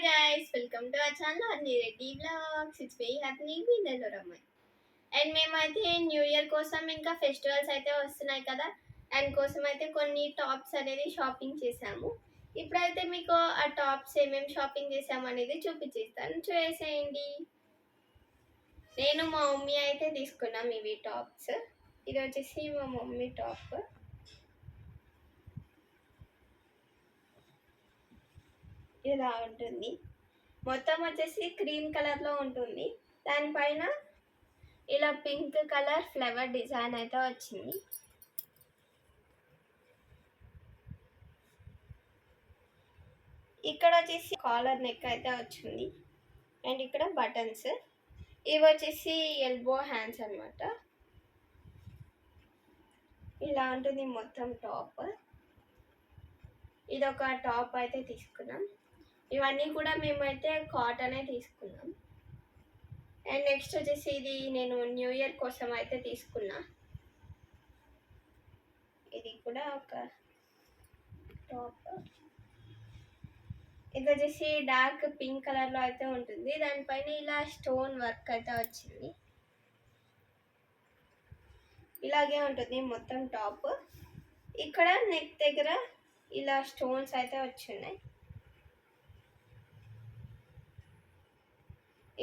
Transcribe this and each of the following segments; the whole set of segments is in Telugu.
guys, welcome to our channel Anireddy Vlogs. It's very happening with Nelorama. And మేమైతే న్యూ ఇయర్ కోసం ఇంకా ఫెస్టివల్స్ అయితే వస్తున్నాయి కదా, అండ్ కోసం అయితే కొన్ని టాప్స్ అనేది షాపింగ్ చేసాము. ఇప్పుడైతే మీకు ఆ టాప్స్ ఏమేమి షాపింగ్ చేసాము అనేది చూపించేస్తాను, చూసేయండి. నేను మా మమ్మీ అయితే తీసుకున్నాం ఇవి టాప్స్. ఇది వచ్చేసి మా మమ్మీ టాప్. ఇలా ఉంటుంది, మొత్తం వచ్చేసి క్రీమ్ కలర్లో ఉంటుంది. దానిపైన ఇలా పింక్ కలర్ ఫ్లవర్ డిజైన్ అయితే వచ్చింది. ఇక్కడ వచ్చేసి కాలర్ నెక్ అయితే వచ్చింది, అండ్ ఇక్కడ బటన్స్. ఇవి వచ్చేసి ఎల్బో హ్యాండ్స్ అనమాట. ఇలా ఉంటుంది మొత్తం టాప్. ఇది ఒక టాప్ అయితే తీసుకున్నాం. ఇవన్నీ కూడా మేమైతే కాటనే తీసుకున్నాం. అండ్ నెక్స్ట్ వచ్చేసి ఇది నేను న్యూ ఇయర్ కోసం అయితే తీసుకున్నా. ఇది కూడా ఒక టాప్. ఇది వచ్చేసి డార్క్ పింక్ కలర్లో అయితే ఉంటుంది. దానిపైన ఇలా స్టోన్ వర్క్ అయితే వచ్చింది. ఇలాగే ఉంటుంది మొత్తం టాప్. ఇక్కడ నెక్ దగ్గర ఇలా స్టోన్స్ అయితే వచ్చినాయి.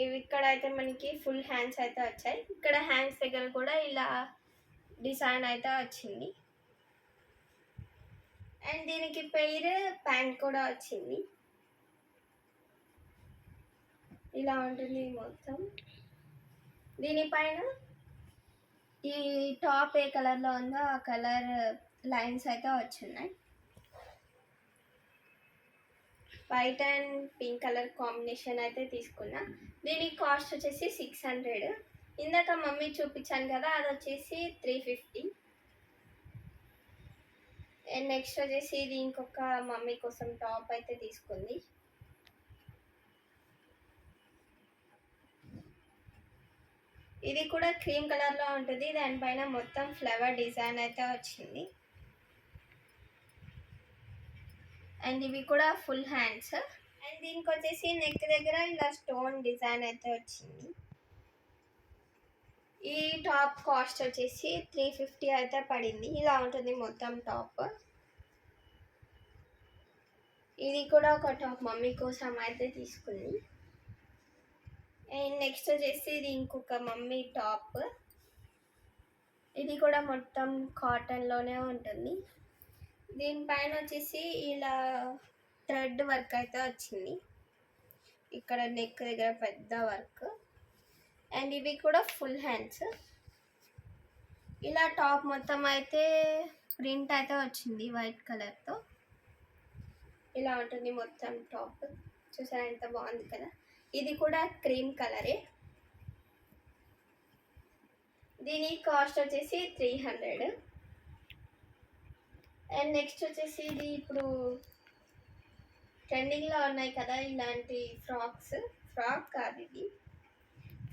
ఇవి ఇక్కడ అయితే మనకి ఫుల్ హ్యాండ్స్ అయితే వచ్చాయి. ఇక్కడ హ్యాండ్స్ దగ్గర కూడా ఇలా డిజైన్ అయితే వచ్చింది. అండ్ దీనికి పేరు ప్యాంట్ కూడా వచ్చింది. ఇలా ఉంటుంది మొత్తం. దీనిపైన ఈ టాప్ ఏ కలర్లో ఉందో ఆ కలర్ లైన్స్ అయితే వచ్చున్నాయి. White and pink colour combination అయితే తీసుకున్నా. దీనికి కాస్ట్ వచ్చేసి 600. ఇందాక మమ్మీ చూపించాను కదా, అది వచ్చేసి 350. అండ్ నెక్స్ట్ వచ్చేసి ఇది ఇంకొక మమ్మీ కోసం టాప్ అయితే తీసుకుంది. ఇది కూడా క్రీమ్ కలర్లో ఉంటుంది. దానిపైన మొత్తం ఫ్లవర్ డిజైన్ అయితే వచ్చింది. అండ్ ఇవి కూడా ఫుల్ హ్యాండ్స్. అండ్ దీనికి వచ్చేసి నెక్ దగ్గర ఇలా స్టోన్ డిజైన్ అయితే వచ్చింది. ఈ టాప్ కాస్ట్ వచ్చేసి 350 అయితే పడింది. ఇలా ఉంటుంది మొత్తం టాప్. ఇది కూడా ఒక టాప్ మమ్మీ కోసం అయితే తీసుకుంది. అండ్ నెక్స్ట్ వచ్చేసి ఇది ఇంకొక మమ్మీ టాప్. ఇది కూడా మొత్తం కాటన్లోనే ఉంటుంది. దీనిపైన వచ్చేసి ఇలా థ్రెడ్ వర్క్ అయితే వచ్చింది. ఇక్కడ నెక్ దగ్గర పెద్ద వర్క్. అండ్ ఇవి కూడా ఫుల్ హ్యాండ్స్. ఇలా టాప్ మొత్తం అయితే ప్రింట్ అయితే వచ్చింది వైట్ కలర్తో. ఇలా ఉంటుంది మొత్తం టాప్. చూసారా ఎంత బాగుంది కదా. ఇది కూడా క్రీమ్ కలరే. దీని కాస్ట్ వచ్చేసి 300. అండ్ నెక్స్ట్ వచ్చేసి ఇది ఇప్పుడు ట్రెండింగ్లో ఉన్నాయి కదా ఇలాంటి ఫ్రాక్స్. ఫ్రాక్ కాదు, ఇది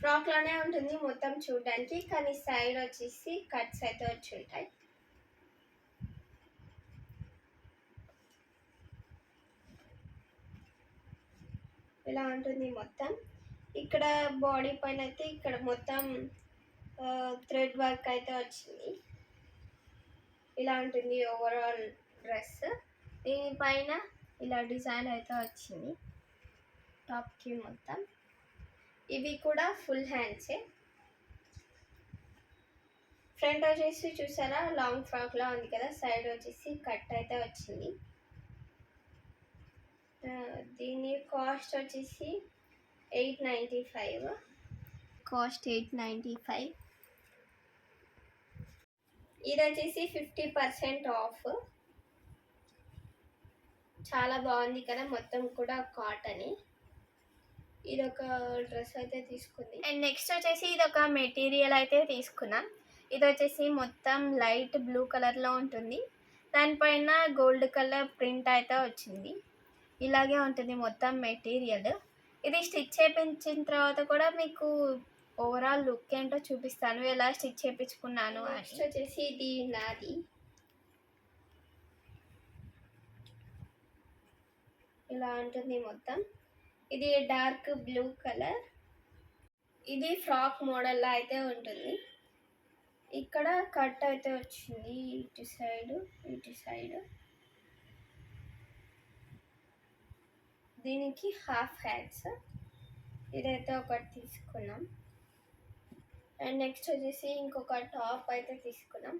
ఫ్రాక్లోనే ఉంటుంది మొత్తం చూడడానికి, కానీ సైడ్ వచ్చేసి కట్స్ అయితే వచ్చి ఉంటాయి. ఇలా ఉంటుంది మొత్తం. ఇక్కడ బాడీ పైన అయితే ఇక్కడ మొత్తం థ్రెడ్ వర్క్ అయితే వచ్చింది. ఇలా ఉంటుంది ఓవరాల్ డ్రెస్. దీనిపైన ఇలా డిజైన్ అయితే వచ్చింది టాప్కి మొత్తం. ఇవి కూడా ఫుల్ హ్యాండ్సే. ఫ్రంట్ వచ్చేసి చూసారా లాంగ్ ఫ్రాక్లా ఉంది కదా, సైడ్ వచ్చేసి కట్ అయితే వచ్చింది. దీని కాస్ట్ వచ్చేసి 895. కాస్ట్ 895. ఇది వచ్చేసి 50% ఆఫ్. చాలా బాగుంది కదా, మొత్తం కూడా కాటన్. ఇది ఒక డ్రెస్ అయితే తీసుకుంది. అండ్ నెక్స్ట్ వచ్చేసి ఇది ఒక మెటీరియల్ అయితే తీసుకున్నాం. ఇది వచ్చేసి మొత్తం లైట్ బ్లూ కలర్లో ఉంటుంది. దానిపైన గోల్డ్ కలర్ ప్రింట్ అయితే వచ్చింది. ఇలాగే ఉంటుంది మొత్తం మెటీరియల్. ఇది స్టిచ్ చేయించిన తర్వాత కూడా మీకు ఓవరాల్ లుక్ ఏంటో చూపిస్తాను, ఎలా స్టిచ్ చేయించుకున్నాను. నెక్స్ట్ వచ్చేసి ఇది నాది. ఇలా ఉంటుంది మొత్తం. ఇది డార్క్ బ్లూ కలర్. ఇది ఫ్రాక్ మోడల్లో అయితే ఉంటుంది. ఇక్కడ కట్ అయితే వచ్చింది ఇటు సైడ్, ఇటు సైడ్. దీనికి హాఫ్ హ్యాండ్స్. ఇదైతే ఒకటి తీసుకున్నాం. అండ్ నెక్స్ట్ వచ్చేసి ఇంకొక టాప్ అయితే తీసుకున్నాం.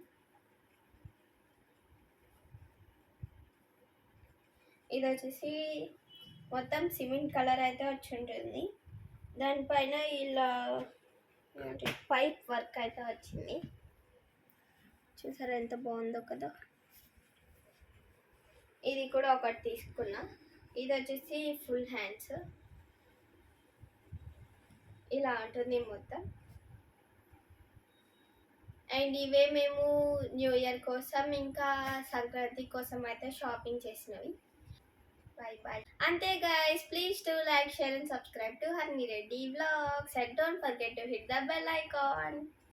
ఇది వచ్చేసి మొత్తం సిమెంట్ కలర్ అయితే వచ్చి ఉంటుంది. దానిపైన ఇలా పైప్ వర్క్ అయితే వచ్చింది. చూసారా ఎంత బాగుందో కదా. ఇది కూడా ఒకటి తీసుకున్నా. ఇది వచ్చేసి ఫుల్ హ్యాండ్స్. ఇలా ఉంటుంది మొత్తం. అండ్ ఇవే మేము న్యూ ఇయర్ కోసం ఇంకా సంక్రాంతి కోసం అయితే షాపింగ్ చేసినవి. Bye. Ante guys, please do like, share and subscribe to Harni Reddy Vlogs and don't forget to hit the bell icon.